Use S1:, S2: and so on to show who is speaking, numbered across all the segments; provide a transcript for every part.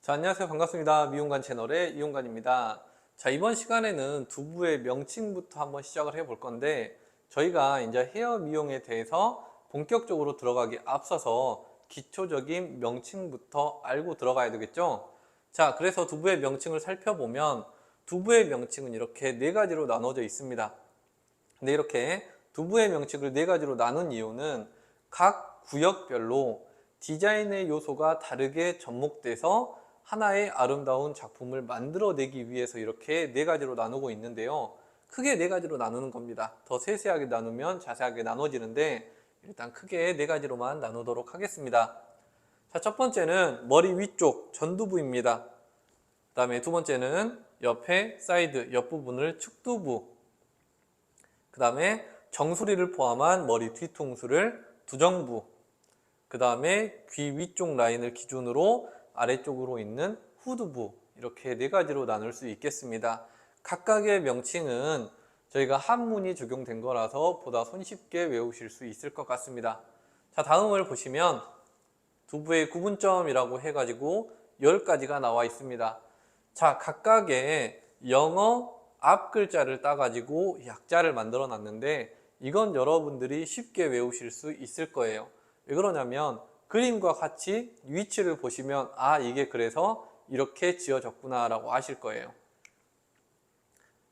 S1: 자, 안녕하세요. 반갑습니다. 미용관 채널의 이용관입니다. 자, 이번 시간에는 두부의 명칭부터 한번 시작을 해볼 건데, 저희가 이제 헤어 미용에 대해서 본격적으로 들어가기 앞서서 기초적인 명칭부터 알고 들어가야 되겠죠? 자, 그래서 두부의 명칭을 살펴보면 두부의 명칭은 이렇게 네 가지로 나눠져 있습니다. 근데 이렇게 두부의 명칭을 네 가지로 나눈 이유는 각 구역별로 디자인의 요소가 다르게 접목돼서 하나의 아름다운 작품을 만들어내기 위해서 이렇게 네 가지로 나누고 있는데요. 크게 네 가지로 나누는 겁니다. 더 세세하게 나누면 자세하게 나눠지는데 일단 크게 네 가지로만 나누도록 하겠습니다. 자, 첫 번째는 머리 위쪽 전두부입니다. 그 다음에 두 번째는 옆에 사이드 옆부분을 측두부, 그 다음에 정수리를 포함한 머리 뒤통수를 두정부, 그 다음에 귀 위쪽 라인을 기준으로 아래쪽으로 있는 후두부, 이렇게 네 가지로 나눌 수 있겠습니다. 각각의 명칭은 저희가 한문이 적용된 거라서 보다 손쉽게 외우실 수 있을 것 같습니다. 자, 다음을 보시면 두부의 구분점이라고 해가지고 10가지가 나와 있습니다. 자, 각각의 영어 앞 글자를 따가지고 약자를 만들어 놨는데 이건 여러분들이 쉽게 외우실 수 있을 거예요. 왜 그러냐면 그림과 같이 위치를 보시면 아, 이게 그래서 이렇게 지어졌구나 라고 아실 거예요.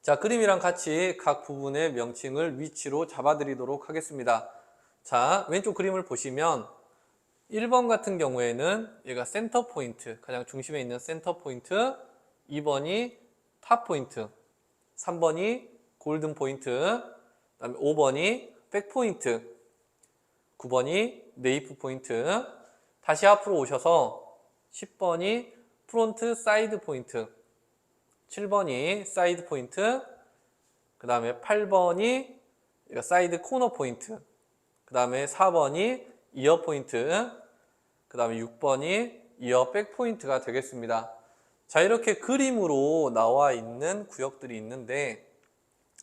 S1: 자, 그림이랑 같이 각 부분의 명칭을 위치로 잡아드리도록 하겠습니다. 자, 왼쪽 그림을 보시면 1번 같은 경우에는 얘가 센터 포인트, 가장 중심에 있는 센터 포인트, 2번이 탑 포인트, 3번이 골든 포인트, 그 다음에 5번이 백 포인트, 9번이 네이프 포인트, 다시 앞으로 오셔서 10번이 프론트 사이드 포인트, 7번이 사이드 포인트, 그 다음에 8번이 사이드 코너 포인트, 그 다음에 4번이 이어 포인트, 그 다음에 6번이 이어 백 포인트가 되겠습니다. 자, 이렇게 그림으로 나와 있는 구역들이 있는데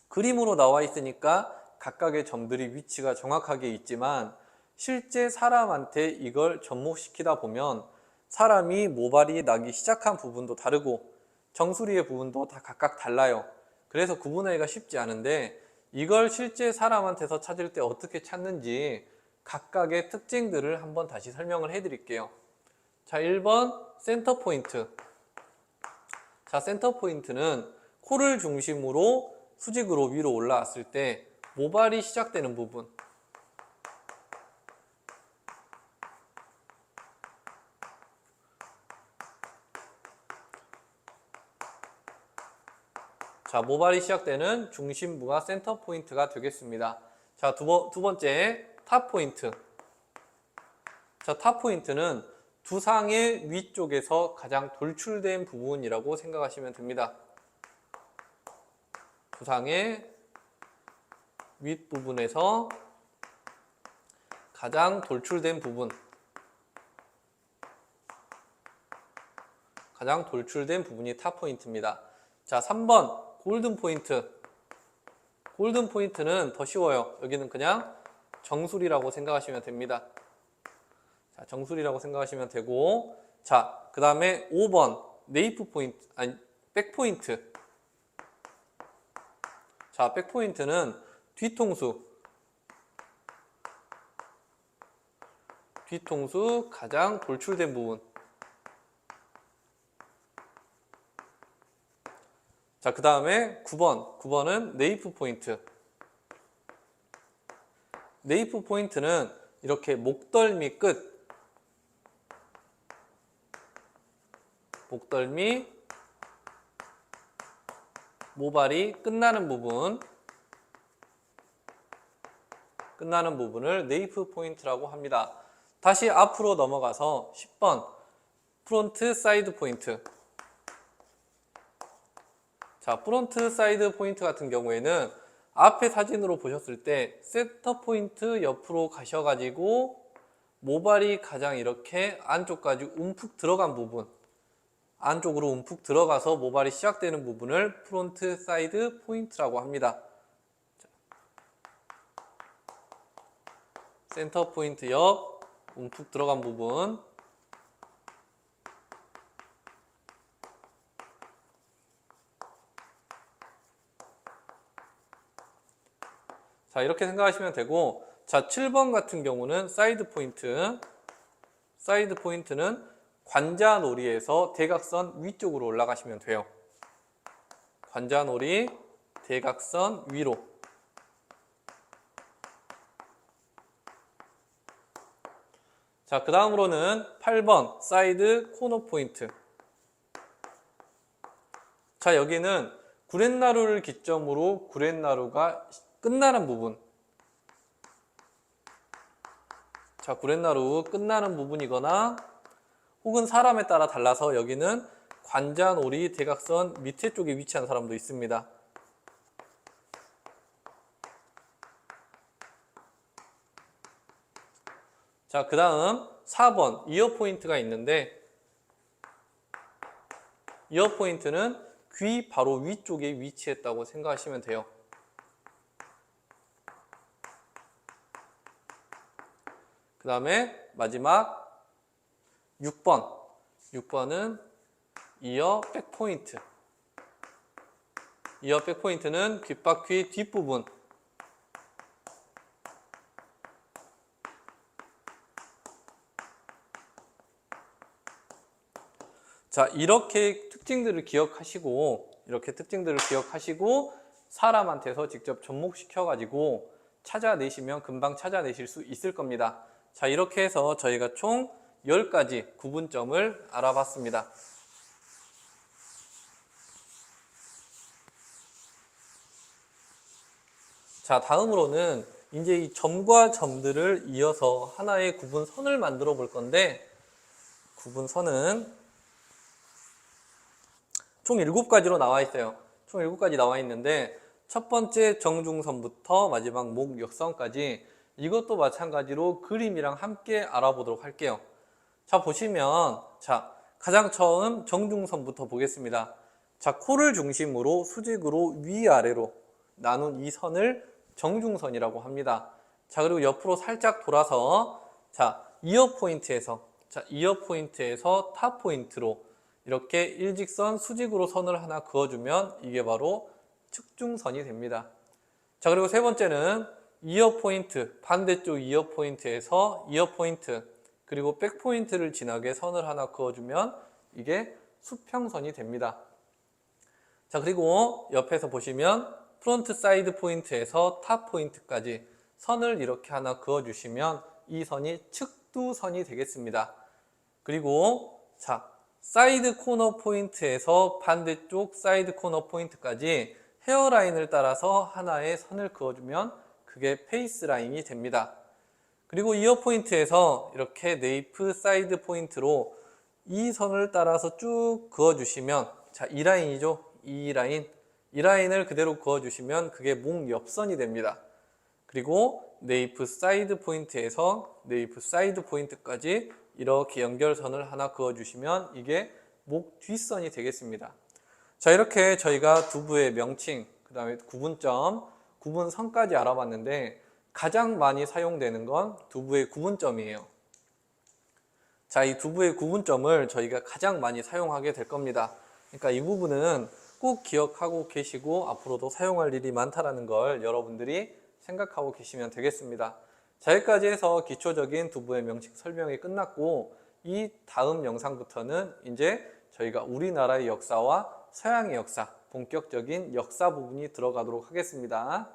S1: 그림으로 나와 있으니까 각각의 점들이 위치가 정확하게 있지만 실제 사람한테 이걸 접목시키다 보면 사람이 모발이 나기 시작한 부분도 다르고 정수리의 부분도 다 각각 달라요. 그래서 구분하기가 쉽지 않은데 이걸 실제 사람한테서 찾을 때 어떻게 찾는지 각각의 특징들을 한번 다시 설명을 해 드릴게요. 자, 1번 센터 포인트. 자, 센터 포인트는 코를 중심으로 수직으로 위로 올라왔을 때 모발이 시작되는 부분, 자, 모발이 시작되는 중심부가 센터 포인트가 되겠습니다. 자, 두 번째 탑 포인트. 자, 탑 포인트는 두상의 위쪽에서 가장 돌출된 부분이라고 생각하시면 됩니다. 두상의 윗부분에서 가장 돌출된 부분, 가장 돌출된 부분이 탑 포인트입니다. 자, 3번 골든 포인트. 골든 포인트는 더 쉬워요. 여기는 그냥 정수리라고 생각하시면 됩니다. 자, 정수리라고 생각하시면 되고, 자, 그 다음에 5번 네이프 포인트, 아니 백 포인트. 자, 백 포인트는 뒤통수 가장 돌출된 부분. 자, 그 다음에 9번은 네이프 포인트. 네이프 포인트는 이렇게 목덜미 끝, 목덜미, 모발이 끝나는 부분을 네이프 포인트라고 합니다. 다시 앞으로 넘어가서 10번 프론트 사이드 포인트. 자, 프론트 사이드 포인트 같은 경우에는 앞에 사진으로 보셨을 때 센터 포인트 옆으로 가셔가지고 모발이 가장 이렇게 안쪽까지 움푹 들어간 부분, 안쪽으로 움푹 들어가서 모발이 시작되는 부분을 프론트 사이드 포인트라고 합니다. 센터 포인트 옆 움푹 들어간 부분. 자, 이렇게 생각하시면 되고, 자, 7번 같은 경우는 사이드 포인트. 사이드 포인트는 관자놀이에서 대각선 위쪽으로 올라가시면 돼요. 관자놀이, 대각선 위로. 자, 그 다음으로는 8번 사이드 코너 포인트. 자, 여기는 구렛나루를 기점으로 구렛나루가 끝나는 부분. 자, 구렛나루 끝나는 부분이거나 혹은 사람에 따라 달라서 여기는 관자놀이 대각선 밑에 쪽에 위치한 사람도 있습니다. 자, 그 다음 4번 이어 포인트가 있는데, 이어 포인트는 귀 바로 위쪽에 위치했다고 생각하시면 돼요. 그 다음에 마지막 6번. 6번은 이어 백 포인트. 이어 백 포인트는 귓바퀴 뒷부분. 자, 이렇게 특징들을 기억하시고 사람한테서 직접 접목시켜 가지고 찾아내시면 금방 찾아내실 수 있을 겁니다. 자, 이렇게 해서 저희가 총 10가지 구분점을 알아봤습니다. 자, 다음으로는 이제 이 점과 점들을 이어서 하나의 구분선을 만들어 볼 건데, 구분선은 총 7가지로 나와 있어요. 총 7가지 나와 있는데, 첫 번째 정중선부터 마지막 목역선까지 이것도 마찬가지로 그림이랑 함께 알아보도록 할게요. 자, 보시면, 자, 가장 처음 정중선부터 보겠습니다. 자, 코를 중심으로 수직으로 위아래로 나눈 이 선을 정중선이라고 합니다. 자, 그리고 옆으로 살짝 돌아서, 자, 이어 포인트에서 타 포인트로 이렇게 일직선 수직으로 선을 하나 그어주면 이게 바로 측중선이 됩니다. 자, 그리고 세 번째는 이어 포인트, 반대쪽 이어 포인트에서 이어 포인트, 그리고 백 포인트를 지나게 선을 하나 그어주면 이게 수평선이 됩니다. 자, 그리고 옆에서 보시면 프론트 사이드 포인트에서 탑 포인트까지 선을 이렇게 하나 그어주시면 이 선이 측두선이 되겠습니다. 그리고 자, 사이드 코너 포인트에서 반대쪽 사이드 코너 포인트까지 헤어라인을 따라서 하나의 선을 그어주면 그게 페이스 라인이 됩니다. 그리고 이어 포인트에서 이렇게 네이프 사이드 포인트로 이 선을 따라서 쭉 그어주시면, 자, 이 라인이죠. 이 라인을 그대로 그어주시면 그게 목 옆선이 됩니다. 그리고 네이프 사이드 포인트에서 네이프 사이드 포인트까지 이렇게 연결선을 하나 그어주시면 이게 목 뒷선이 되겠습니다. 자, 이렇게 저희가 두부의 명칭, 그 다음에 구분점, 구분선까지 알아봤는데 가장 많이 사용되는 건 두부의 구분점이에요. 자, 이 두부의 구분점을 저희가 가장 많이 사용하게 될 겁니다. 그러니까 이 부분은 꼭 기억하고 계시고 앞으로도 사용할 일이 많다는 걸 여러분들이 생각하고 계시면 되겠습니다. 자, 여기까지 해서 기초적인 두부의 명칭 설명이 끝났고, 이 다음 영상부터는 이제 저희가 우리나라의 역사와 서양의 역사, 본격적인 역사 부분이 들어가도록 하겠습니다.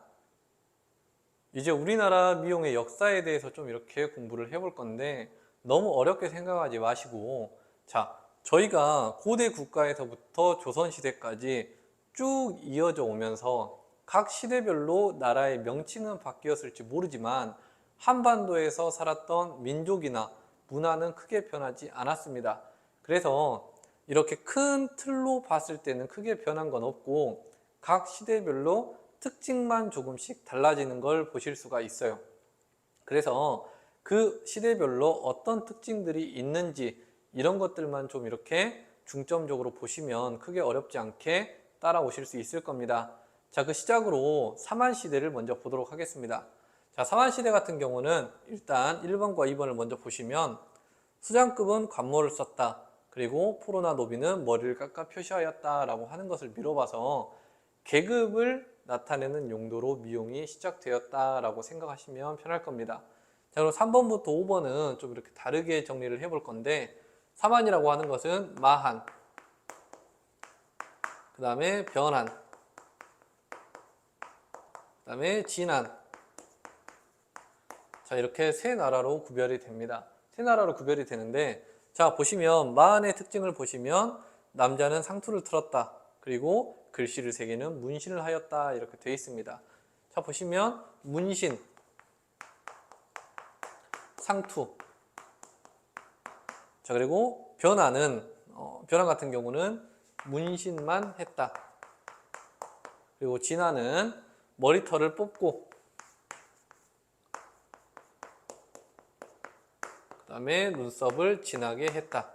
S1: 이제 우리나라 미용의 역사에 대해서 좀 이렇게 공부를 해볼 건데 너무 어렵게 생각하지 마시고, 자, 저희가 고대 국가에서부터 조선시대까지 쭉 이어져 오면서 각 시대별로 나라의 명칭은 바뀌었을지 모르지만 한반도에서 살았던 민족이나 문화는 크게 변하지 않았습니다. 그래서 이렇게 큰 틀로 봤을 때는 크게 변한 건 없고 각 시대별로 특징만 조금씩 달라지는 걸 보실 수가 있어요. 그래서 그 시대별로 어떤 특징들이 있는지 이런 것들만 좀 이렇게 중점적으로 보시면 크게 어렵지 않게 따라오실 수 있을 겁니다. 자, 그 시작으로 삼한시대를 먼저 보도록 하겠습니다. 자, 삼한시대 같은 경우는 일단 1번과 2번을 먼저 보시면 수장급은 관모를 썼다. 그리고 포로나 노비는 머리를 깎아 표시하였다 라고 하는 것을 미뤄봐서 계급을 나타내는 용도로 미용이 시작되었다라고 생각하시면 편할 겁니다. 자, 그럼 3번부터 5번은 좀 이렇게 다르게 정리를 해볼 건데, 사만이라고 하는 것은 마한, 그 다음에 변한, 그 다음에 진한. 자, 이렇게 세 나라로 구별이 됩니다. 세 나라로 구별이 되는데, 자, 보시면 마한의 특징을 보시면 남자는 상투를 틀었다. 그리고 글씨를 새기는 문신을 하였다. 이렇게 되어 있습니다. 자, 보시면 문신, 상투. 자, 그리고 변화는 변화 같은 경우는 문신만 했다. 그리고 진화는 머리털을 뽑고, 그 다음에 눈썹을 진하게 했다.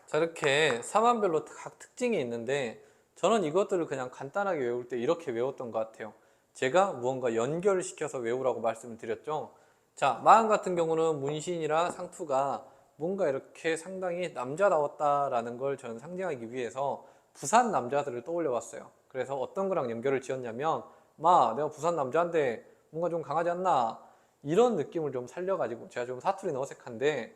S1: 자, 이렇게 사만별로 각 특징이 있는데, 저는 이것들을 그냥 간단하게 외울 때 이렇게 외웠던 것 같아요. 제가 무언가 연결을 시켜서 외우라고 말씀을 드렸죠. 자, 마한 같은 경우는 문신이라 상투가 뭔가 이렇게 상당히 남자다웠다라는 걸 저는 상징하기 위해서 부산 남자들을 떠올려 봤어요. 그래서 어떤 거랑 연결을 지었냐면, 내가 부산 남자인데 뭔가 좀 강하지 않나? 이런 느낌을 좀 살려가지고, 제가 좀 사투리는 어색한데,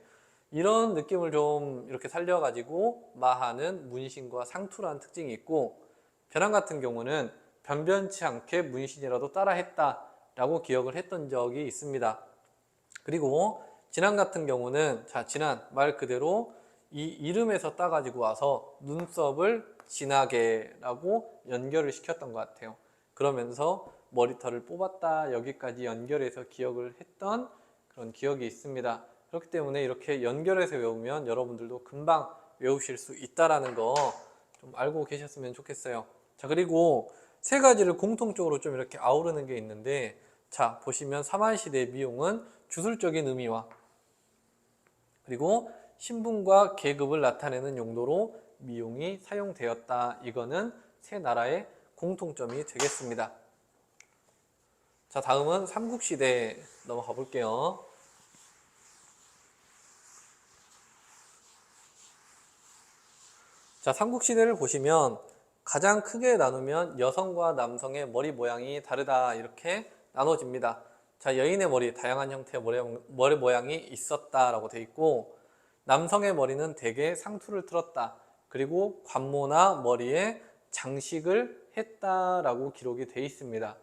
S1: 이런 느낌을 좀 이렇게 살려가지고 마하는 문신과 상투라는 특징이 있고, 변한 같은 경우는 변변치 않게 문신이라도 따라했다 라고 기억을 했던 적이 있습니다. 그리고 진한 같은 경우는, 자, 진한 말 그대로 이 이름에서 따가지고 와서 눈썹을 진하게 라고 연결을 시켰던 것 같아요. 그러면서 머리털을 뽑았다 여기까지 연결해서 기억을 했던 그런 기억이 있습니다. 그렇기 때문에 이렇게 연결해서 외우면 여러분들도 금방 외우실 수 있다라는 거 좀 알고 계셨으면 좋겠어요. 자, 그리고 세 가지를 공통적으로 좀 이렇게 아우르는 게 있는데, 자, 보시면 사만시대 미용은 주술적인 의미와 그리고 신분과 계급을 나타내는 용도로 미용이 사용되었다. 이거는 세 나라의 공통점이 되겠습니다. 자, 다음은 삼국시대 넘어가 볼게요. 자, 삼국시대를 보시면 가장 크게 나누면 여성과 남성의 머리 모양이 다르다 이렇게 나눠집니다. 자, 여인의 머리, 다양한 형태의 머리 모양이 있었다라고 돼 있고, 남성의 머리는 대개 상투를 틀었다. 그리고 관모나 머리에 장식을 했다라고 기록이 돼 있습니다.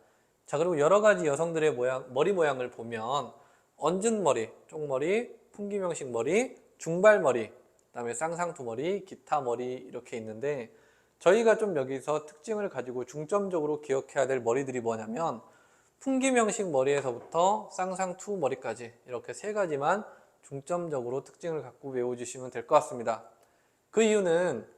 S1: 자, 그리고 여러 가지 여성들의 머리 모양을 보면 얹은 머리, 쪽머리, 풍기명식 머리, 중발머리, 그다음에 쌍상투 머리, 기타 머리 이렇게 있는데, 저희가 좀 여기서 특징을 가지고 중점적으로 기억해야 될 머리들이 뭐냐면 풍기명식 머리에서부터 쌍상투 머리까지 이렇게 세 가지만 중점적으로 특징을 갖고 외워주시면 될 것 같습니다. 그 이유는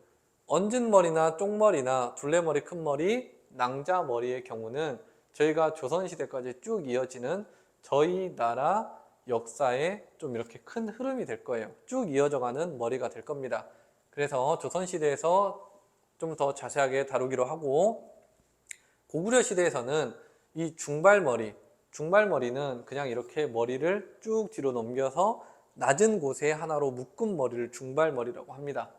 S1: 얹은 머리나 쪽머리나 둘레머리, 큰머리, 낭자머리의 경우는 저희가 조선시대까지 쭉 이어지는 저희 나라 역사에 좀 이렇게 큰 흐름이 될 거예요. 쭉 이어져가는 머리가 될 겁니다. 그래서 조선시대에서 좀 더 자세하게 다루기로 하고, 고구려 시대에서는 이 중발머리는 그냥 이렇게 머리를 쭉 뒤로 넘겨서 낮은 곳에 하나로 묶은 머리를 중발머리라고 합니다.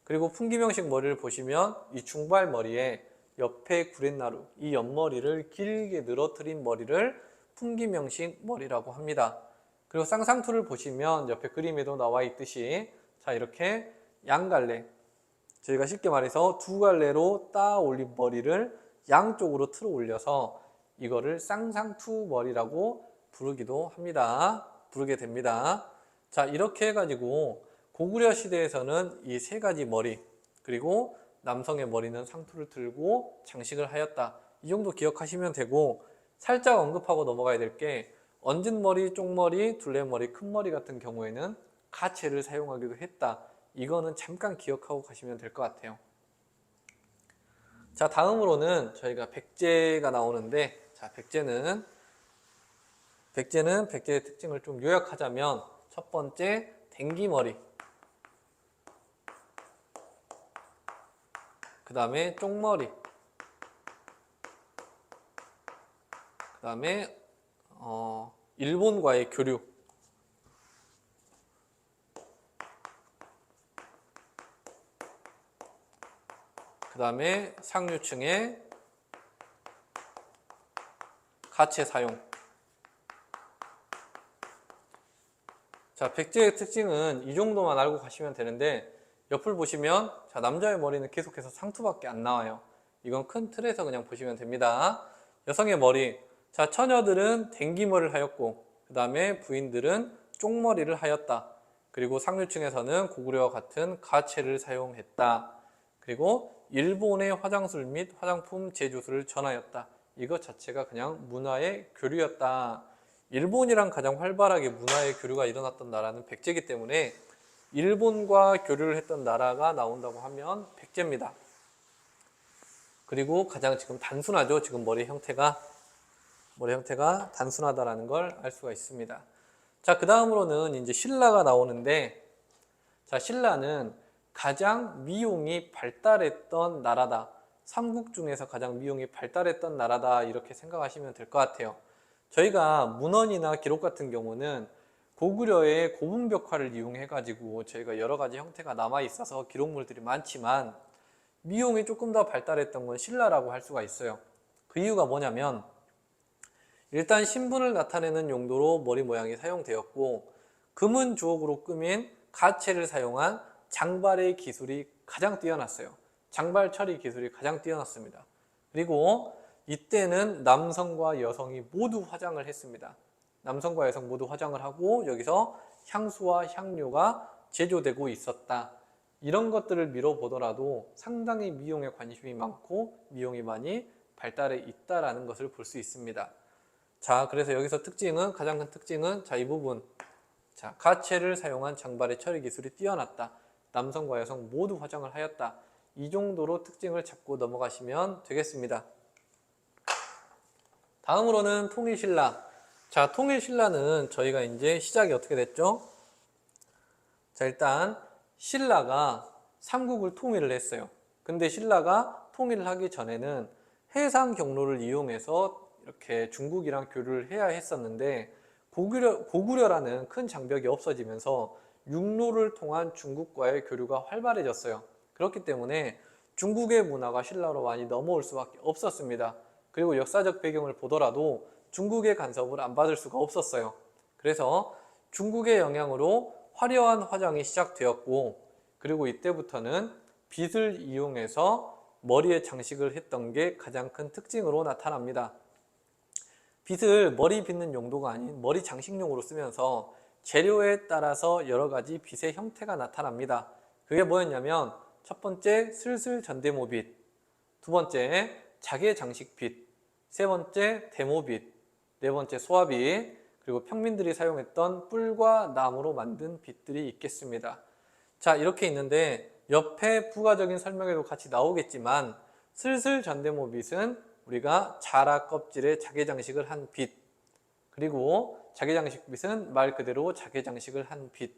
S1: 그리고 풍기명식 머리를 보시면 이 중발머리에 옆에 구렛나루, 이 옆머리를 길게 늘어뜨린 머리를 풍기명식 머리라고 합니다. 그리고 쌍상투를 보시면 옆에 그림에도 나와 있듯이, 자, 이렇게 양갈래, 저희가 쉽게 말해서 두 갈래로 따 올린 머리를 양쪽으로 틀어 올려서 이거를 쌍상투 머리라고 부르게 됩니다. 자, 이렇게 해가지고 고구려 시대에서는 이 세 가지 머리, 그리고 남성의 머리는 상투를 틀고 장식을 하였다. 이 정도 기억하시면 되고, 살짝 언급하고 넘어가야 될 게, 얹은 머리, 쪽머리, 둘레머리, 큰머리 같은 경우에는 가채를 사용하기도 했다. 이거는 잠깐 기억하고 가시면 될 것 같아요. 자, 다음으로는 저희가 백제가 나오는데, 자, 백제는 백제의 특징을 좀 요약하자면, 첫 번째 댕기머리, 그 다음에 쪽머리, 그 다음에 일본과의 교류, 그 다음에 상류층의 가채 사용. 자, 백제의 특징은 이 정도만 알고 가시면 되는데, 옆을 보시면 자, 남자의 머리는 계속해서 상투밖에 안 나와요. 이건 큰 틀에서 그냥 보시면 됩니다. 여성의 머리, 자, 처녀들은 댕기머리를 하였고, 그 다음에 부인들은 쪽머리를 하였다. 그리고 상류층에서는 고구려와 같은 가채를 사용했다. 그리고 일본의 화장술 및 화장품 제조술을 전하였다. 이것 자체가 그냥 문화의 교류였다. 일본이랑 가장 활발하게 문화의 교류가 일어났던 나라는 백제이기 때문에 일본과 교류를 했던 나라가 나온다고 하면 백제입니다. 그리고 가장 지금 단순하죠. 지금 머리 형태가 단순하다라는 걸 알 수가 있습니다. 자, 그 다음으로는 이제 신라가 나오는데, 자, 신라는 가장 미용이 발달했던 나라다. 삼국 중에서 가장 미용이 발달했던 나라다. 이렇게 생각하시면 될 것 같아요. 저희가 문헌이나 기록 같은 경우는 고구려의 고분벽화를 이용해 가지고 저희가 여러 가지 형태가 남아 있어서 기록물들이 많지만, 미용이 조금 더 발달했던 건 신라라고 할 수가 있어요. 그 이유가 뭐냐면, 일단 신분을 나타내는 용도로 머리 모양이 사용되었고, 금은 주옥으로 꾸민 가채를 사용한 장발의 기술이 가장 뛰어났어요. 장발 처리 기술이 가장 뛰어났습니다. 그리고 이때는 남성과 여성이 모두 화장을 했습니다. 남성과 여성 모두 화장을 하고 여기서 향수와 향료가 제조되고 있었다. 이런 것들을 미뤄보더라도 상당히 미용에 관심이 많고 미용이 많이 발달해 있다는 것을 볼 수 있습니다. 자, 그래서 여기서 가장 큰 특징은 자, 이 부분. 자, 가채를 사용한 장발의 처리 기술이 뛰어났다. 남성과 여성 모두 화장을 하였다. 이 정도로 특징을 잡고 넘어가시면 되겠습니다. 다음으로는 통일신라. 자, 통일신라는 저희가 이제 시작이 어떻게 됐죠? 자, 일단 신라가 삼국을 통일을 했어요. 근데 신라가 통일을 하기 전에는 해상 경로를 이용해서 이렇게 중국이랑 교류를 해야 했었는데, 고구려라는 큰 장벽이 없어지면서 육로를 통한 중국과의 교류가 활발해졌어요. 그렇기 때문에 중국의 문화가 신라로 많이 넘어올 수밖에 없었습니다. 그리고 역사적 배경을 보더라도 중국의 간섭을 안 받을 수가 없었어요. 그래서 중국의 영향으로 화려한 화장이 시작되었고, 그리고 이때부터는 빗을 이용해서 머리에 장식을 했던 게 가장 큰 특징으로 나타납니다. 빗을 머리 빗는 용도가 아닌 머리 장식용으로 쓰면서 재료에 따라서 여러 가지 빗의 형태가 나타납니다. 그게 뭐였냐면, 첫 번째 슬슬 전대모빗, 두 번째 자개 장식빗, 세 번째 대모빗, 네 번째 소화빗, 그리고 평민들이 사용했던 뿔과 나무로 만든 빗들이 있겠습니다. 자, 이렇게 있는데 옆에 부가적인 설명에도 같이 나오겠지만, 슬슬 전대모빗은 우리가 자라 껍질에 자개 장식을 한 빗, 그리고 자개 장식 빗은 말 그대로 자개 장식을 한 빗,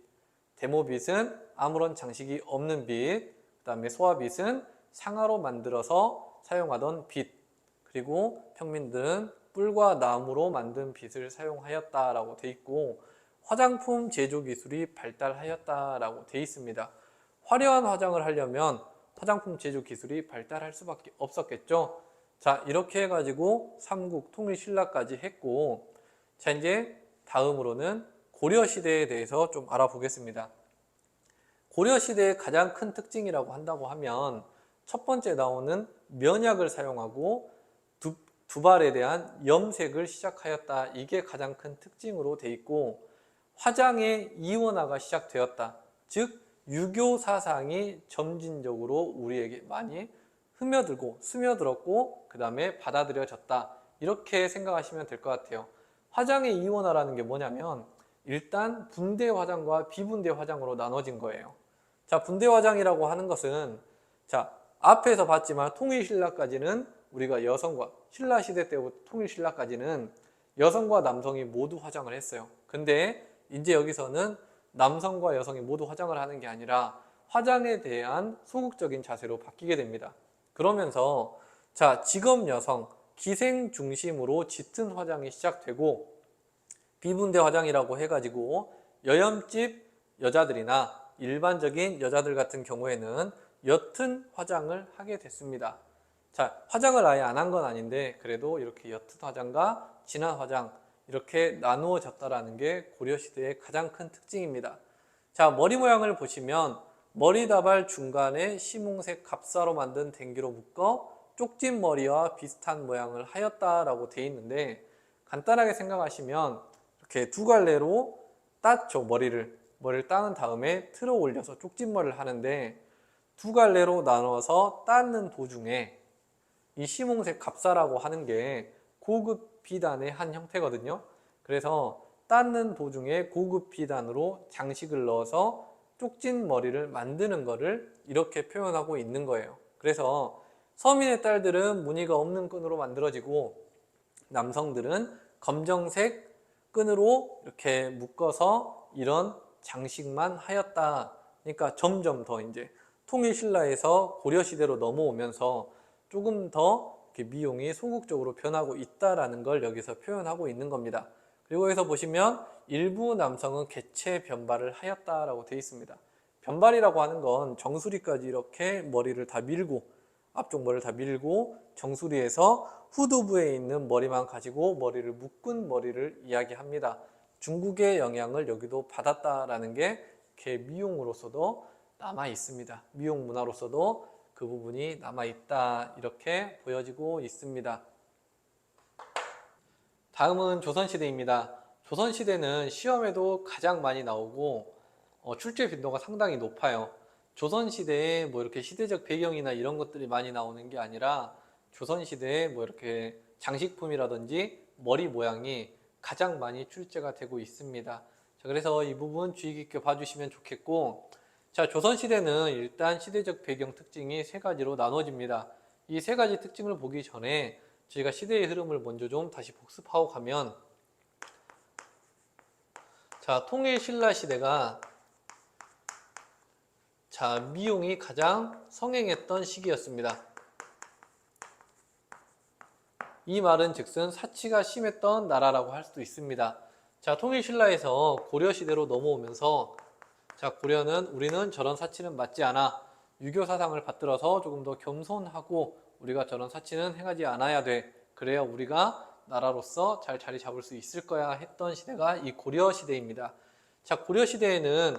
S1: 대모빗은 아무런 장식이 없는 빗, 그 다음에 소화빗은 상아로 만들어서 사용하던 빗, 그리고 평민들은 뿔과 나무로 만든 빗을 사용하였다라고 돼 있고, 화장품 제조 기술이 발달하였다라고 돼 있습니다. 화려한 화장을 하려면 화장품 제조 기술이 발달할 수밖에 없었겠죠. 자, 이렇게 해가지고 삼국 통일신라까지 했고, 자, 이제 다음으로는 고려시대에 대해서 좀 알아보겠습니다. 고려시대의 가장 큰 특징이라고 한다고 하면, 첫 번째 나오는 면약을 사용하고 두발에 대한 염색을 시작하였다. 이게 가장 큰 특징으로 돼 있고, 화장의 이원화가 시작되었다. 즉 유교 사상이 점진적으로 우리에게 많이 스며들었고 그 다음에 받아들여졌다. 이렇게 생각하시면 될 것 같아요. 화장의 이원화라는 게 뭐냐면, 일단 분대 화장과 비분대 화장으로 나눠진 거예요. 자, 분대 화장이라고 하는 것은, 자, 앞에서 봤지만 통일신라까지는 우리가 여성과, 신라시대 때부터 통일신라까지는 여성과 남성이 모두 화장을 했어요. 근데 이제 여기서는 남성과 여성이 모두 화장을 하는 게 아니라 화장에 대한 소극적인 자세로 바뀌게 됩니다. 그러면서 자, 직업 여성, 기생 중심으로 짙은 화장이 시작되고, 비분대 화장이라고 해가지고 여염집 여자들이나 일반적인 여자들 같은 경우에는 옅은 화장을 하게 됐습니다. 자, 화장을 아예 안 한 건 아닌데 그래도 이렇게 옅은 화장과 진한 화장 이렇게 나누어졌다라는 게 고려시대의 가장 큰 특징입니다. 자, 머리 모양을 보시면 머리다발 중간에 시몽색 갑사로 만든 댕기로 묶어 쪽진 머리와 비슷한 모양을 하였다라고 되어 있는데 간단하게 생각하시면 이렇게 두 갈래로 땄죠. 머리를 따은 다음에 틀어 올려서 쪽진머리를 하는데 두 갈래로 나눠서 닦는 도중에 이 시몽색 갑사라고 하는 게 고급 비단의 한 형태거든요. 그래서 닦는 도중에 고급 비단으로 장식을 넣어서 쪽진 머리를 만드는 거를 이렇게 표현하고 있는 거예요. 그래서 서민의 딸들은 무늬가 없는 끈으로 만들어지고 남성들은 검정색 끈으로 이렇게 묶어서 이런 장식만 하였다. 그러니까 점점 더 이제 통일신라에서 고려시대로 넘어오면서 조금 더 미용이 소극적으로 변하고 있다라는 걸 여기서 표현하고 있는 겁니다. 그리고 여기서 보시면 일부 남성은 개체 변발을 하였다라고 되어 있습니다. 변발이라고 하는 건 정수리까지 이렇게 머리를 다 밀고 앞쪽 머리를 다 밀고 정수리에서 후두부에 있는 머리만 가지고 머리를 묶은 머리를 이야기합니다. 중국의 영향을 여기도 받았다라는 게 이렇게 미용으로서도 남아 있습니다. 미용 문화로서도 그 부분이 남아 있다 이렇게 보여지고 있습니다. 다음은 조선시대입니다. 조선시대는 시험에도 가장 많이 나오고 출제 빈도가 상당히 높아요. 조선시대에 뭐 이렇게 시대적 배경이나 이런 것들이 많이 나오는 게 아니라 조선시대에 뭐 이렇게 장식품이라든지 머리 모양이 가장 많이 출제가 되고 있습니다. 자, 그래서 이 부분 주의 깊게 봐주시면 좋겠고, 자, 조선시대는 일단 시대적 배경 특징이 세 가지로 나눠집니다. 이 세 가지 특징을 보기 전에 저희가 시대의 흐름을 먼저 좀 다시 복습하고 가면, 자, 통일신라 시대가 자, 미용이 가장 성행했던 시기였습니다. 이 말은 즉슨 사치가 심했던 나라라고 할 수도 있습니다. 자, 통일신라에서 고려시대로 넘어오면서 자, 고려는 우리는 저런 사치는 맞지 않아. 유교 사상을 받들어서 조금 더 겸손하고 우리가 저런 사치는 행하지 않아야 돼. 그래야 우리가 나라로서 잘 자리 잡을 수 있을 거야 했던 시대가 이 고려시대입니다. 자, 고려시대에는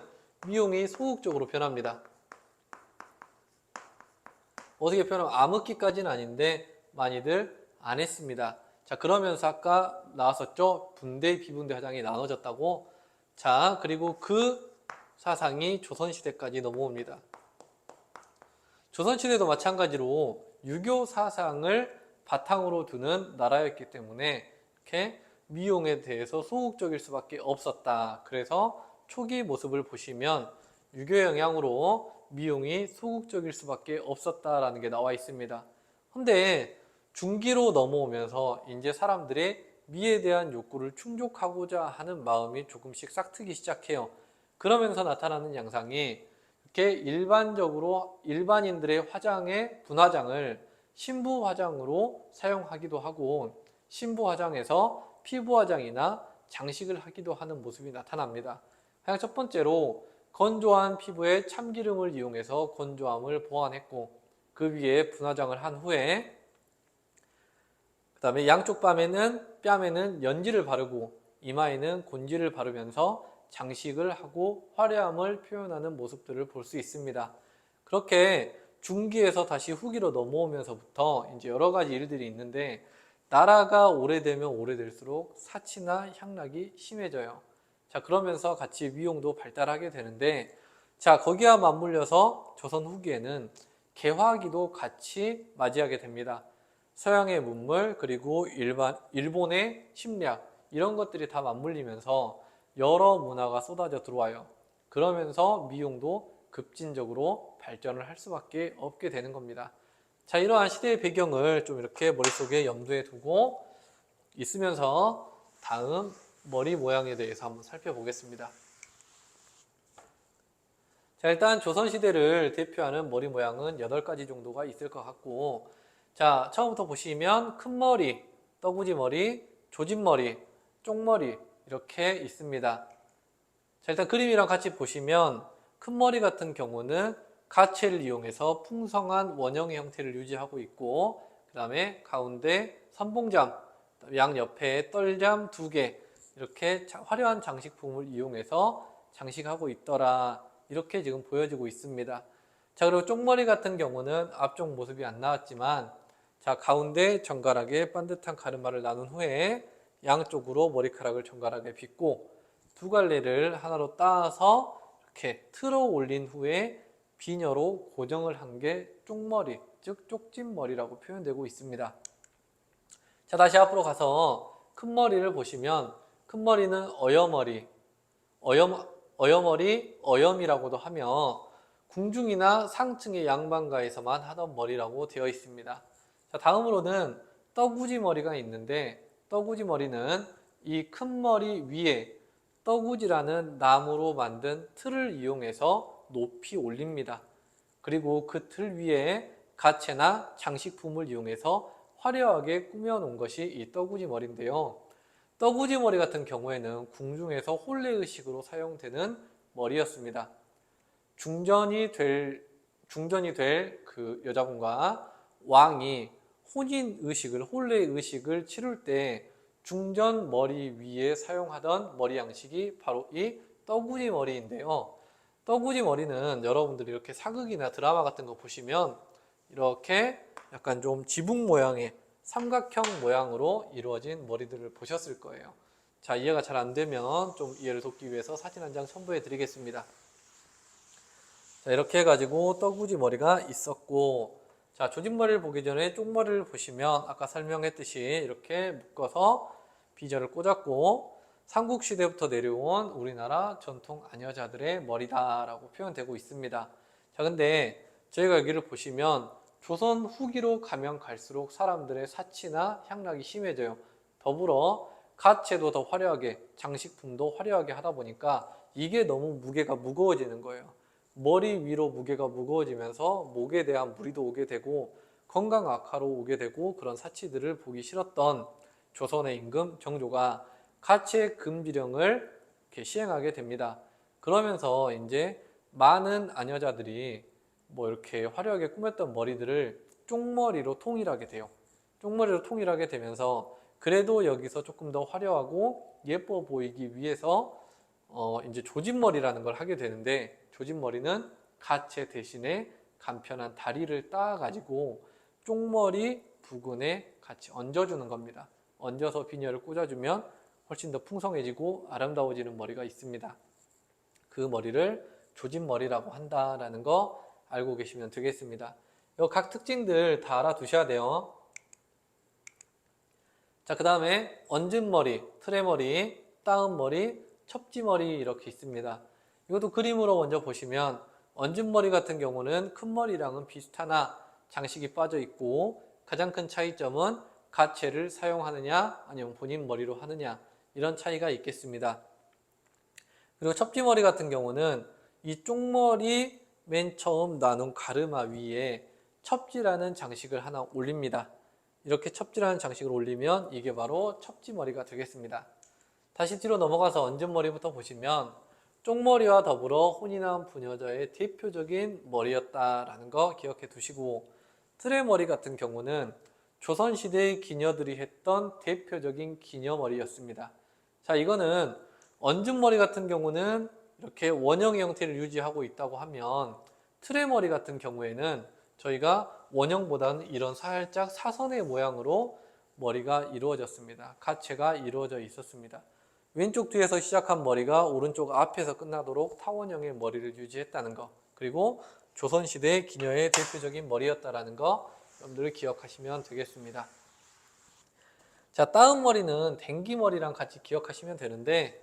S1: 미용이 소극적으로 변합니다. 어떻게 표현하면 암흑기까지는 아닌데 많이들 안 했습니다. 자, 그러면서 아까 나왔었죠? 분대, 비분대 화장이 나눠졌다고. 자, 그리고 그 사상이 조선시대까지 넘어옵니다. 조선시대도 마찬가지로 유교 사상을 바탕으로 두는 나라였기 때문에 이렇게 미용에 대해서 소극적일 수밖에 없었다. 그래서 초기 모습을 보시면 유교 영향으로 미용이 소극적일 수밖에 없었다라는 게 나와 있습니다. 근데 중기로 넘어오면서 이제 사람들의 미에 대한 욕구를 충족하고자 하는 마음이 조금씩 싹트기 시작해요. 그러면서 나타나는 양상이 이렇게 일반적으로 일반인들의 화장의 분화장을 신부 화장으로 사용하기도 하고 신부 화장에서 피부 화장이나 장식을 하기도 하는 모습이 나타납니다. 가장 첫 번째로 건조한 피부에 참기름을 이용해서 건조함을 보완했고 그 위에 분화장을 한 후에 그 다음에 양쪽 뺨에는 연지를 바르고 이마에는 곤지를 바르면서 장식을 하고 화려함을 표현하는 모습들을 볼 수 있습니다. 그렇게 중기에서 다시 후기로 넘어오면서부터 이제 여러 가지 일들이 있는데 나라가 오래되면 오래될수록 사치나 향락이 심해져요. 자, 그러면서 같이 미용도 발달하게 되는데 자, 거기와 맞물려서 조선 후기에는 개화기도 같이 맞이하게 됩니다. 서양의 문물 그리고 일본의 침략 이런 것들이 다 맞물리면서 여러 문화가 쏟아져 들어와요. 그러면서 미용도 급진적으로 발전을 할 수밖에 없게 되는 겁니다. 자, 이러한 시대의 배경을 좀 이렇게 머릿속에 염두에 두고 있으면서 다음 머리 모양에 대해서 한번 살펴보겠습니다. 자, 일단 조선시대를 대표하는 머리 모양은 8가지 정도가 있을 것 같고 자, 처음부터 보시면 큰 머리, 떠구지 머리, 조짐머리, 쪽머리 이렇게 있습니다. 자, 일단 그림이랑 같이 보시면 큰 머리 같은 경우는 가채를 이용해서 풍성한 원형의 형태를 유지하고 있고, 그 다음에 가운데 선봉잠, 양 옆에 떨잠 2개, 이렇게 화려한 장식품을 이용해서 장식하고 있더라. 이렇게 지금 보여지고 있습니다. 자, 그리고 쪽머리 같은 경우는 앞쪽 모습이 안 나왔지만, 자, 가운데 정갈하게 반듯한 가르마를 나눈 후에 양쪽으로 머리카락을 정갈하게 빗고 두 갈래를 하나로 따서 이렇게 틀어 올린 후에 비녀로 고정을 한 게 쪽머리, 즉 쪽진머리라고 표현되고 있습니다. 자, 다시 앞으로 가서 큰 머리를 보시면 큰 머리는 어여머리, 어여머리, 어염이라고도 하며 궁중이나 상층의 양반가에서만 하던 머리라고 되어 있습니다. 자, 다음으로는 떠구지 머리가 있는데, 떠구지 머리는 이 큰 머리 위에 떠구지라는 나무로 만든 틀을 이용해서 높이 올립니다. 그리고 그 틀 위에 가채나 장식품을 이용해서 화려하게 꾸며놓은 것이 이 떠구지 머리인데요. 떠구지 머리 같은 경우에는 궁중에서 혼례의식으로 사용되는 머리였습니다. 중전이 될 그 여자분과 왕이 혼인의식을, 혼례의식을 치룰 때 중전 머리 위에 사용하던 머리 양식이 바로 이 떠구지 머리인데요. 떠구지 머리는 여러분들이 이렇게 사극이나 드라마 같은 거 보시면 이렇게 약간 좀 지붕 모양의 삼각형 모양으로 이루어진 머리들을 보셨을 거예요. 자, 이해가 잘 안 되면 좀 이해를 돕기 위해서 사진 한 장 첨부해 드리겠습니다. 자, 이렇게 해가지고 떠구지 머리가 있었고, 자, 조진머리를 보기 전에 쪽머리를 보시면 아까 설명했듯이 이렇게 묶어서 비저를 꽂았고, 삼국시대부터 내려온 우리나라 전통 아녀자들의 머리다라고 표현되고 있습니다. 자, 근데 저희가 여기를 보시면 조선 후기로 가면 갈수록 사람들의 사치나 향락이 심해져요. 더불어 가채도 더 화려하게, 장식품도 화려하게 하다 보니까 이게 너무 무게가 무거워지는 거예요. 머리 위로 무게가 무거워지면서 목에 대한 무리도 오게 되고 건강 악화로 오게 되고, 그런 사치들을 보기 싫었던 조선의 임금 정조가 가채 금지령을 이렇게 시행하게 됩니다. 그러면서 이제 많은 아녀자들이 뭐 이렇게 화려하게 꾸몄던 머리들을 쪽머리로 통일하게 돼요. 쪽머리로 통일하게 되면서 그래도 여기서 조금 더 화려하고 예뻐 보이기 위해서 이제 조진머리라는 걸 하게 되는데, 조진머리는 가채 대신에 간편한 다리를 따가지고 쪽머리 부근에 같이 얹어주는 겁니다. 얹어서 비녀를 꽂아주면 훨씬 더 풍성해지고 아름다워지는 머리가 있습니다. 그 머리를 조진머리라고 한다라는 거 알고 계시면 되겠습니다. 이 각 특징들 다 알아두셔야 돼요. 자, 그 다음에 얹은 머리, 틀의 머리, 따은 머리, 첩지머리 이렇게 있습니다. 이것도 그림으로 먼저 보시면 얹은 머리 같은 경우는 큰 머리랑은 비슷하나 장식이 빠져 있고, 가장 큰 차이점은 가채를 사용하느냐 아니면 본인 머리로 하느냐, 이런 차이가 있겠습니다. 그리고 첩지머리 같은 경우는 이 쪽머리 맨 처음 나눈 가르마 위에 첩지라는 장식을 하나 올립니다. 이렇게 첩지라는 장식을 올리면 이게 바로 첩지머리가 되겠습니다. 다시 뒤로 넘어가서 얹은 머리부터 보시면 쪽머리와 더불어 혼인한 부녀자의 대표적인 머리였다라는 거 기억해 두시고, 틀의 머리 같은 경우는 조선시대의 기녀들이 했던 대표적인 기녀머리였습니다. 자, 이거는 얹은 머리 같은 경우는 이렇게 원형의 형태를 유지하고 있다고 하면, 틀의 머리 같은 경우에는 저희가 원형보다는 이런 살짝 사선의 모양으로 머리가 이루어졌습니다. 가채가 이루어져 있었습니다. 왼쪽 뒤에서 시작한 머리가 오른쪽 앞에서 끝나도록 타원형의 머리를 유지했다는 거, 그리고 조선시대 기녀의 대표적인 머리였다는 거 여러분들 기억하시면 되겠습니다. 자, 따은 머리는 댕기머리랑 같이 기억하시면 되는데,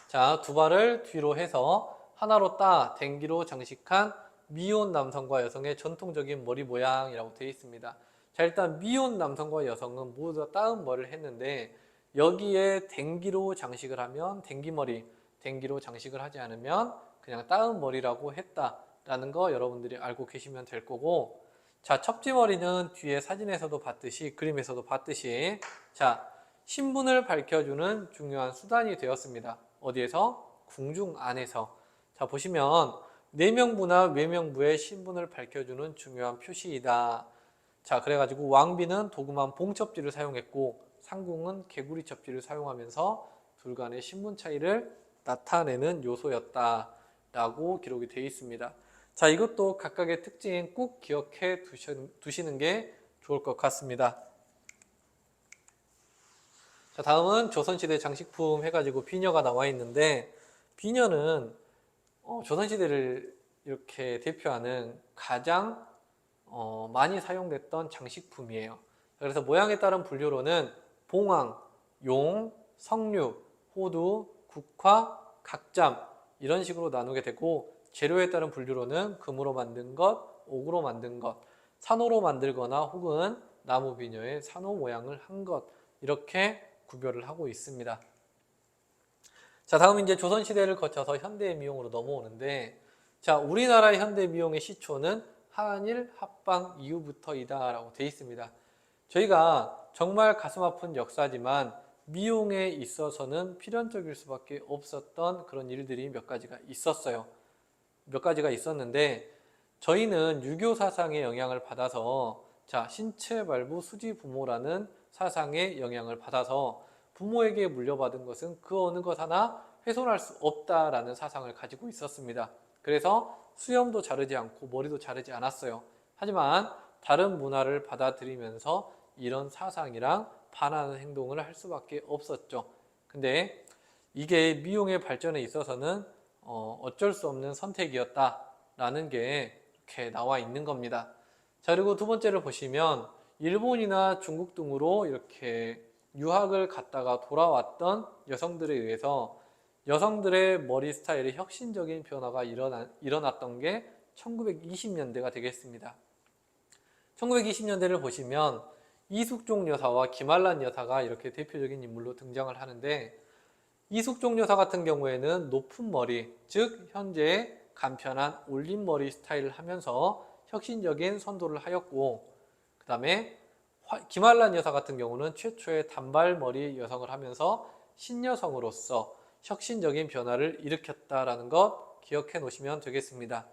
S1: 자, 두 발을 뒤로 해서 하나로 따 댕기로 장식한 미혼 남성과 여성의 전통적인 머리 모양이라고 되어 있습니다. 자, 일단 미혼 남성과 여성은 모두 다 따은 머리를 했는데, 여기에 댕기로 장식을 하면 댕기머리, 댕기로 장식을 하지 않으면 그냥 따은 머리라고 했다라는 거 여러분들이 알고 계시면 될 거고, 자, 첩지머리는 뒤에 사진에서도 봤듯이, 그림에서도 봤듯이, 자, 신분을 밝혀주는 중요한 수단이 되었습니다. 어디에서? 궁중 안에서. 자, 보시면 내명부나 외명부의 신분을 밝혀주는 중요한 표시이다. 자, 그래가지고 왕비는 도금한 봉첩지를 사용했고 상궁은 개구리 첩지를 사용하면서 둘 간의 신분 차이를 나타내는 요소였다 라고 기록이 되어 있습니다. 자, 이것도 각각의 특징 꼭 기억해 두시는 게 좋을 것 같습니다. 자, 다음은 조선시대 장식품 해가지고 비녀가 나와 있는데, 비녀는 조선시대를 이렇게 대표하는 가장 많이 사용됐던 장식품이에요. 그래서 모양에 따른 분류로는 봉황, 용, 석류, 호두, 국화, 각잠 이런 식으로 나누게 되고, 재료에 따른 분류로는 금으로 만든 것, 옥으로 만든 것, 산호로 만들거나 혹은 나무 비녀의 산호 모양을 한 것, 이렇게 구별을 하고 있습니다. 자, 다음 이제 조선시대를 거쳐서 현대 미용으로 넘어오는데, 자, 우리나라의 현대 미용의 시초는 한일 합방 이후부터이다 라고 되어 있습니다. 저희가 정말 가슴 아픈 역사지만 미용에 있어서는 필연적일 수밖에 없었던 그런 일들이 몇 가지가 있었어요. 몇 가지가 있었는데, 저희는 유교 사상의 영향을 받아서, 자, 신체 발부 수지 부모라는 사상의 영향을 받아서 부모에게 물려받은 것은 그 어느 것 하나 훼손할 수 없다라는 사상을 가지고 있었습니다. 그래서 수염도 자르지 않고 머리도 자르지 않았어요. 하지만 다른 문화를 받아들이면서 이런 사상이랑 반하는 행동을 할 수밖에 없었죠. 근데 이게 미용의 발전에 있어서는 어쩔 수 없는 선택이었다라는 게 이렇게 나와 있는 겁니다. 자, 그리고 두 번째를 보시면 일본이나 중국 등으로 이렇게 유학을 갔다가 돌아왔던 여성들에 의해서 여성들의 머리 스타일의 혁신적인 변화가 일어났던 게 1920년대가 되겠습니다. 1920년대를 보시면 이숙종 여사와 김알란 여사가 이렇게 대표적인 인물로 등장을 하는데, 이숙종 여사 같은 경우에는 높은 머리, 즉 현재의 간편한 올림머리 스타일을 하면서 혁신적인 선도를 하였고, 그 다음에 김알란 여사 같은 경우는 최초의 단발머리 여성을 하면서 신여성으로서 혁신적인 변화를 일으켰다라는 것 기억해 놓으시면 되겠습니다.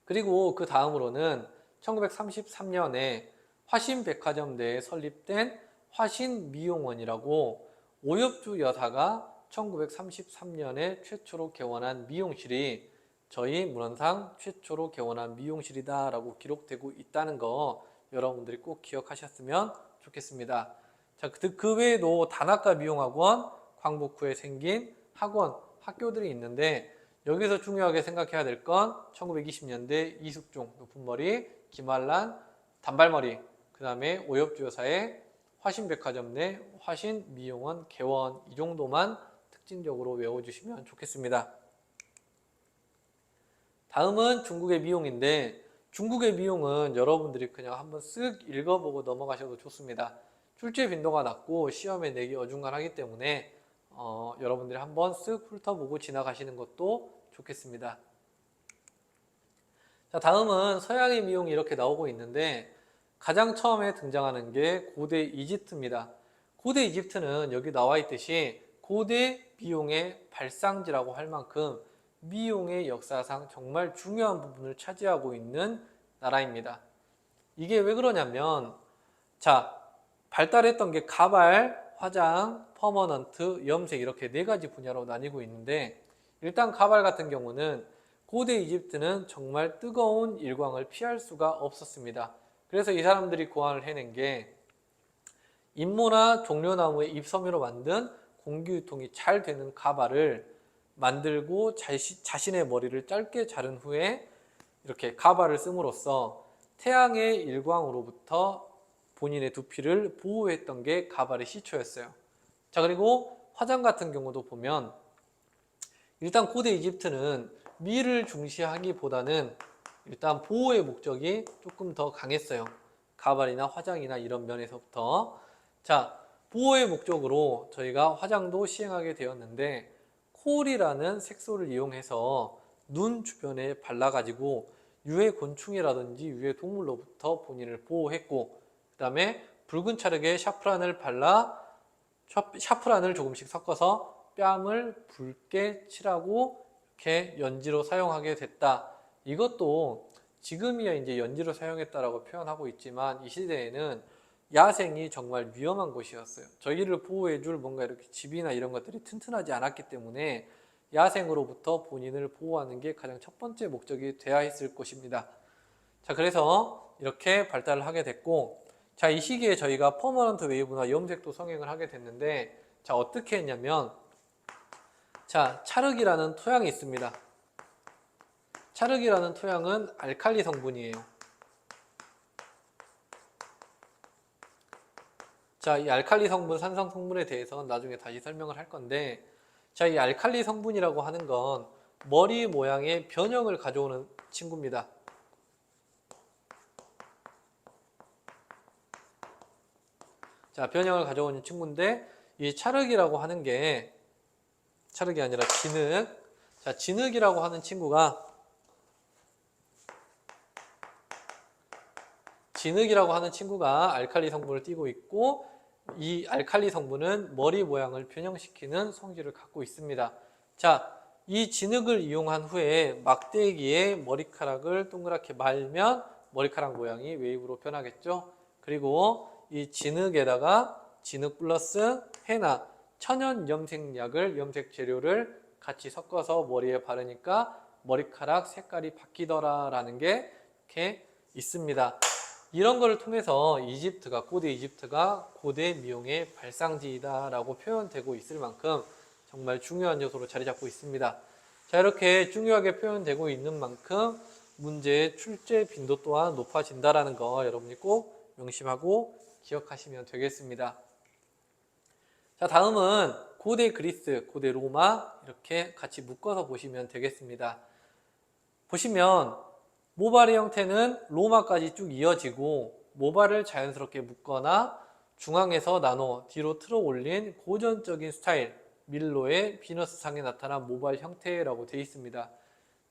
S1: 그리고 그 다음으로는 1933년에 화신백화점 내에 설립된 화신미용원이라고 오엽주 여사가 1933년에 최초로 개원한 미용실이 저희 문헌상 최초로 개원한 미용실이다 라고 기록되고 있다는 거 여러분들이 꼭 기억하셨으면 좋겠습니다. 자, 그 외에도 단학과 미용학원, 광복후에 생긴 학원, 학교들이 있는데, 여기서 중요하게 생각해야 될 건 1920년대 이숙종 높은 머리, 김알란 단발머리, 그 다음에 오엽주 여사의 화신백화점 내 화신미용원 개원, 이 정도만 특징적으로 외워주시면 좋겠습니다. 다음은 중국의 미용인데, 중국의 미용은 여러분들이 그냥 한번 쓱 읽어보고 넘어가셔도 좋습니다. 출제 빈도가 낮고 시험에 내기 어중간하기 때문에 여러분들이 한번 쓱 훑어보고 지나가시는 것도 좋겠습니다. 자, 다음은 서양의 미용이 이렇게 나오고 있는데, 가장 처음에 등장하는 게 고대 이집트입니다. 고대 이집트는 여기 나와 있듯이 고대 미용의 발상지라고 할 만큼 미용의 역사상 정말 중요한 부분을 차지하고 있는 나라입니다. 이게 왜 그러냐면, 자, 발달했던 게 가발, 화장, 퍼머넌트, 염색 이렇게 네 가지 분야로 나뉘고 있는데, 일단 가발 같은 경우는 고대 이집트는 정말 뜨거운 일광을 피할 수가 없었습니다. 그래서 이 사람들이 고안을 해낸 게 인모나 종려나무의 잎섬유로 만든 공기 유통이 잘 되는 가발을 만들고 자신의 머리를 짧게 자른 후에 이렇게 가발을 씀으로써 태양의 일광으로부터 본인의 두피를 보호했던 게 가발의 시초였어요. 자, 그리고 화장 같은 경우도 보면 일단 고대 이집트는 미를 중시하기보다는 일단 보호의 목적이 조금 더 강했어요. 가발이나 화장이나 이런 면에서부터. 자, 보호의 목적으로 저희가 화장도 시행하게 되었는데, 콜이라는 색소를 이용해서 눈 주변에 발라가지고 유해 곤충이라든지 유해 동물로부터 본인을 보호했고, 그 다음에 붉은 찰흙에 샤프란을 발라 샤프란을 조금씩 섞어서 뺨을 붉게 칠하고 이렇게 연지로 사용하게 됐다. 이것도 지금이야 이제 연지로 사용했다라고 표현하고 있지만 이 시대에는 야생이 정말 위험한 곳이었어요. 저희를 보호해줄 뭔가 이렇게 집이나 이런 것들이 튼튼하지 않았기 때문에 야생으로부터 본인을 보호하는 게 가장 첫 번째 목적이 되어야 했을 것입니다. 자, 그래서 이렇게 발달을 하게 됐고, 자, 이 시기에 저희가 퍼머넌트 웨이브나 염색도 성행을 하게 됐는데, 자, 어떻게 했냐면, 자, 찰흙이라는 토양이 있습니다. 찰흙이라는 토양은 알칼리 성분이에요. 자, 이 알칼리 성분, 산성 성분에 대해서는 나중에 다시 설명을 할 건데, 자, 이 알칼리 성분이라고 하는 건 머리 모양의 변형을 가져오는 친구입니다. 자, 변형을 가져오는 친구인데, 이 찰흙이라고 하는 게, 찰흙이 아니라 진흙. 자, 진흙이라고 하는 친구가, 진흙이라고 하는 친구가 알칼리 성분을 띠고 있고, 이 알칼리 성분은 머리 모양을 변형시키는 성질을 갖고 있습니다. 자, 이 진흙을 이용한 후에 막대기에 머리카락을 동그랗게 말면 머리카락 모양이 웨이브로 변하겠죠. 그리고 이 진흙에다가 진흙 플러스 헤나, 천연 염색약을, 염색 재료를 같이 섞어서 머리에 바르니까 머리카락 색깔이 바뀌더라라는 게 이렇게 있습니다. 이런 거를 통해서 이집트가, 고대 이집트가 고대 미용의 발상지이다라고 표현되고 있을 만큼 정말 중요한 요소로 자리 잡고 있습니다. 자, 이렇게 중요하게 표현되고 있는 만큼 문제의 출제 빈도 또한 높아진다라는 거 여러분이 꼭 명심하고 기억하시면 되겠습니다. 자, 다음은 고대 그리스, 고대 로마 이렇게 같이 묶어서 보시면 되겠습니다. 보시면 모발의 형태는 로마까지 쭉 이어지고 모발을 자연스럽게 묶거나 중앙에서 나눠 뒤로 틀어 올린 고전적인 스타일, 밀로의 비너스상에 나타난 모발 형태라고 되어 있습니다.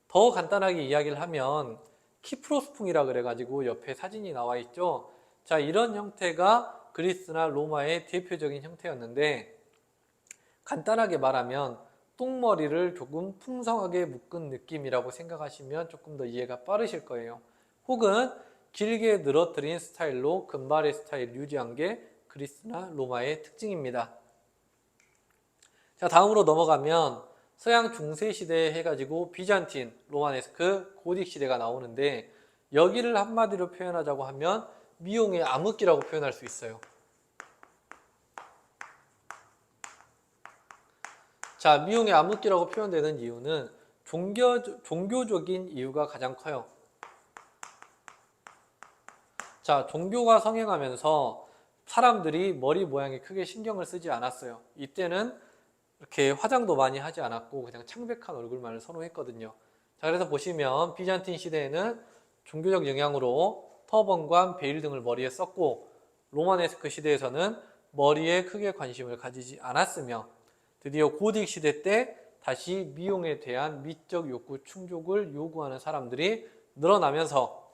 S1: 더 간단하게 이야기를 하면 키프로스풍이라 그래가지고 옆에 사진이 나와 있죠. 자, 이런 형태가 그리스나 로마의 대표적인 형태였는데, 간단하게 말하면 똥머리를 조금 풍성하게 묶은 느낌이라고 생각하시면 조금 더 이해가 빠르실 거예요. 혹은 길게 늘어뜨린 스타일로 금발의 스타일을 유지한 게 그리스나 로마의 특징입니다. 자, 다음으로 넘어가면 서양 중세 시대에 해가지고 비잔틴, 로마네스크, 고딕 시대가 나오는데, 여기를 한마디로 표현하자고 하면 미용의 암흑기라고 표현할 수 있어요. 자, 미용의 암흑기라고 표현되는 이유는 종교적인 이유가 가장 커요. 자, 종교가 성행하면서 사람들이 머리 모양에 크게 신경을 쓰지 않았어요. 이때는 이렇게 화장도 많이 하지 않았고 그냥 창백한 얼굴만을 선호했거든요. 자, 그래서 보시면 비잔틴 시대에는 종교적 영향으로 터번과 베일 등을 머리에 썼고, 로마네스크 시대에서는 머리에 크게 관심을 가지지 않았으며, 드디어 고딕 시대 때 다시 미용에 대한 미적 욕구 충족을 요구하는 사람들이 늘어나면서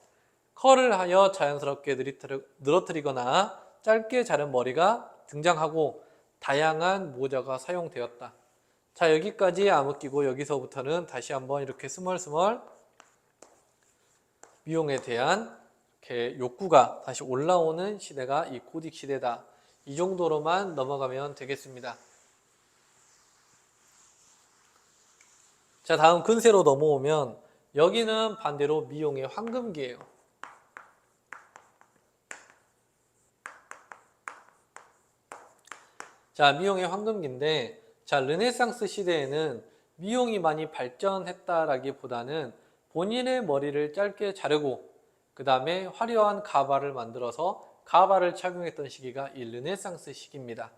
S1: 컬을 하여 자연스럽게 늘어뜨리거나 짧게 자른 머리가 등장하고 다양한 모자가 사용되었다. 자, 여기까지 암흑기고, 여기서부터는 다시 한번 이렇게 스멀스멀 미용에 대한 이렇게 욕구가 다시 올라오는 시대가 이 고딕 시대다. 이 정도로만 넘어가면 되겠습니다. 자, 다음 근세로 넘어오면 여기는 반대로 미용의 황금기예요. 자, 미용의 황금기인데, 자, 르네상스 시대에는 미용이 많이 발전했다라기보다는 본인의 머리를 짧게 자르고 그 다음에 화려한 가발을 만들어서 가발을 착용했던 시기가 이 르네상스 시기입니다.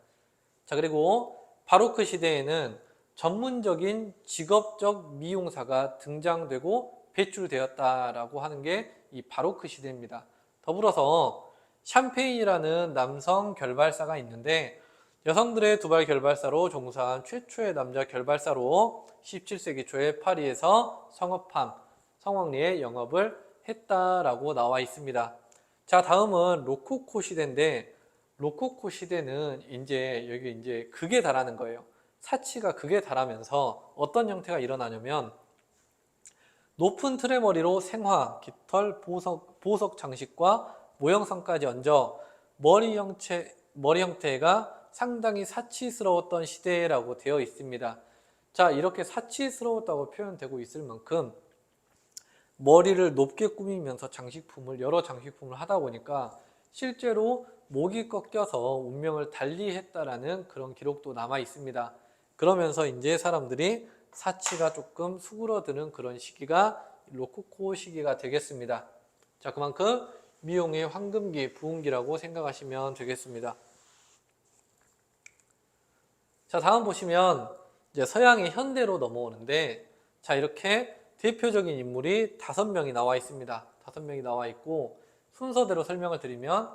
S1: 자, 그리고 바로크 시대에는 전문적인 직업적 미용사가 등장되고 배출되었다라고 하는 게 이 바로크 시대입니다. 더불어서 샴페인이라는 남성 결발사가 있는데, 여성들의 두발 결발사로 종사한 최초의 남자 결발사로 17세기 초에 파리에서 성황리에 영업을 했다라고 나와 있습니다. 자, 다음은 로코코 시대인데, 로코코 시대는 이제 여기 이제 극에 달하는 거예요. 사치가 극에 달하면서 어떤 형태가 일어나냐면 높은 틀의 머리로 생화, 깃털, 보석 장식과 모형성까지 얹어 머리 형태가 상당히 사치스러웠던 시대라고 되어 있습니다. 자, 이렇게 사치스러웠다고 표현되고 있을 만큼 머리를 높게 꾸미면서 여러 장식품을 하다 보니까 실제로 목이 꺾여서 운명을 달리했다라는 그런 기록도 남아 있습니다. 그러면서 이제 사람들이 사치가 조금 수그러드는 그런 시기가 로코코 시기가 되겠습니다. 자, 그만큼 미용의 황금기, 부흥기라고 생각하시면 되겠습니다. 자, 다음 보시면 이제 서양의 현대로 넘어오는데, 자, 이렇게 대표적인 인물이 5명이 나와 있습니다. 5명이 나와 있고, 순서대로 설명을 드리면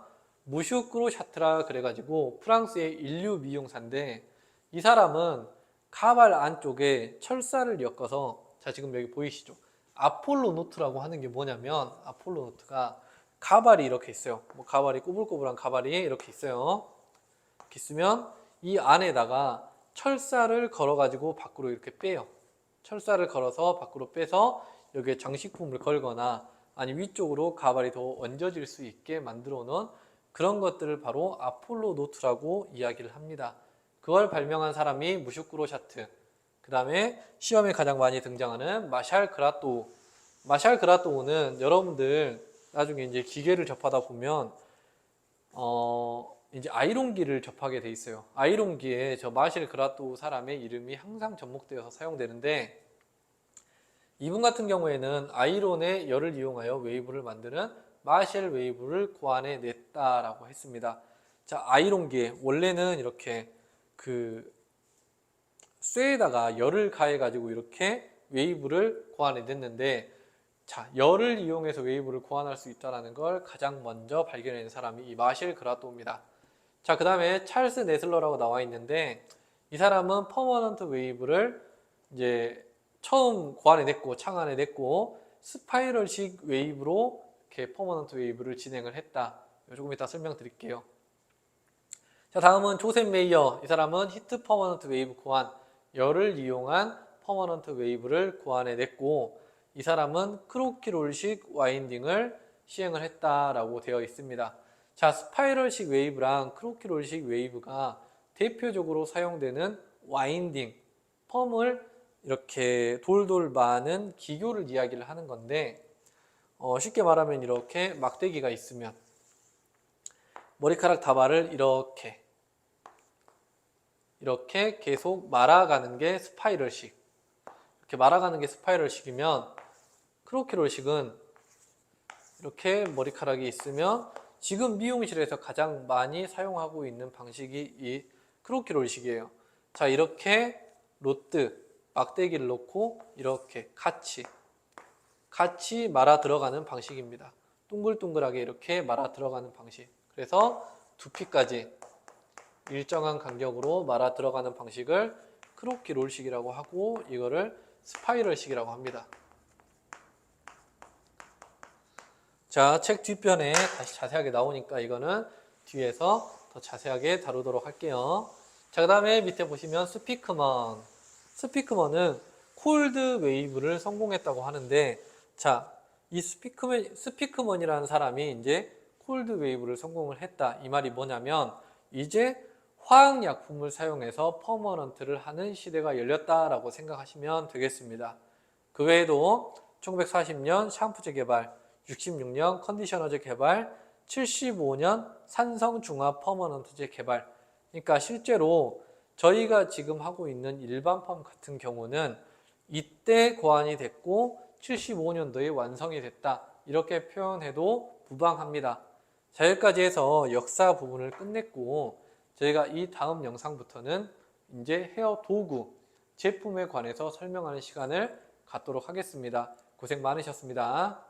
S1: 무슈크로 샤트라 그래가지고 프랑스의 인류 미용사인데, 이 사람은 가발 안쪽에 철사를 엮어서, 자, 지금 여기 보이시죠? 아폴로 노트라고 하는 게 뭐냐면, 아폴로 노트가 가발이 이렇게 있어요. 가발이 꼬불꼬불한 가발이 이렇게 있어요. 이렇게 있으면 이 안에다가 철사를 걸어가지고 밖으로 이렇게 빼요. 철사를 걸어서 밖으로 빼서 여기에 장식품을 걸거나 아니 위쪽으로 가발이 더 얹어질 수 있게 만들어 놓은 그런 것들을 바로 아폴로 노트라고 이야기를 합니다. 그걸 발명한 사람이 무슈크로 샤트, 그 다음에 시험에 가장 많이 등장하는 마샬 그라또우. 마샬 그라또우는 여러분들 나중에 이제 기계를 접하다 보면 이제 아이론기를 접하게 돼 있어요. 아이론기에 저 마샬 그라또우 사람의 이름이 항상 접목되어서 사용되는데, 이분 같은 경우에는 아이론의 열을 이용하여 웨이브를 만드는 마샬 웨이브를 고안해 냈다라고 했습니다. 자, 아이론기에 원래는 이렇게 그 쇠에다가 열을 가해 가지고 이렇게 웨이브를 고안해 냈는데, 자, 열을 이용해서 웨이브를 고안할 수 있다는 걸 가장 먼저 발견한 사람이 이 마샬 그라또우입니다. 자, 그 다음에 찰스 네슬러라고 나와 있는데, 이 사람은 퍼머넌트 웨이브를 이제 처음 고안해냈고 창안해냈고 스파이럴식 웨이브로 이렇게 퍼머넌트 웨이브를 진행을 했다. 조금 이따 설명드릴게요. 자, 다음은 조셉 메이어. 이 사람은 히트 퍼머넌트 웨이브 고안, 열을 이용한 퍼머넌트 웨이브를 고안해냈고, 이 사람은 크로키롤식 와인딩을 시행을 했다라고 되어 있습니다. 자, 스파이럴식 웨이브랑 크로키롤식 웨이브가 대표적으로 사용되는 와인딩, 펌을 이렇게 돌돌 마는 기교를 이야기를 하는 건데, 쉽게 말하면 이렇게 막대기가 있으면 머리카락 다발을 이렇게 계속 말아가는 게 스파이럴식, 이렇게 말아가는 게 스파이럴식이면, 크로키롤식은 이렇게 머리카락이 있으면 지금 미용실에서 가장 많이 사용하고 있는 방식이 이 크로키롤식이에요. 자, 이렇게 로트, 막대기를 놓고 이렇게 같이 말아 들어가는 방식입니다. 둥글둥글하게 이렇게 말아 들어가는 방식. 그래서 두피까지 일정한 간격으로 말아 들어가는 방식을 크로키롤식이라고 하고, 이거를 스파이럴식이라고 합니다. 자, 책 뒷편에 다시 자세하게 나오니까 이거는 뒤에서 더 자세하게 다루도록 할게요. 자, 그 다음에 밑에 보시면 스피크먼. 스피크먼은 콜드 웨이브를 성공했다고 하는데, 자, 이 스피크먼이라는 사람이 이제 콜드 웨이브를 성공을 했다. 이 말이 뭐냐면, 이제 화학약품을 사용해서 퍼머넌트를 하는 시대가 열렸다라고 생각하시면 되겠습니다. 그 외에도 1940년 샴푸제 개발, 66년 컨디셔너제 개발, 75년 산성중화 퍼머넌트제 개발. 그러니까 실제로 저희가 지금 하고 있는 일반 펌 같은 경우는 이때 고안이 됐고 75년도에 완성이 됐다. 이렇게 표현해도 무방합니다. 자, 여기까지 해서 역사 부분을 끝냈고, 저희가 이 다음 영상부터는 이제 헤어 도구, 제품에 관해서 설명하는 시간을 갖도록 하겠습니다. 고생 많으셨습니다.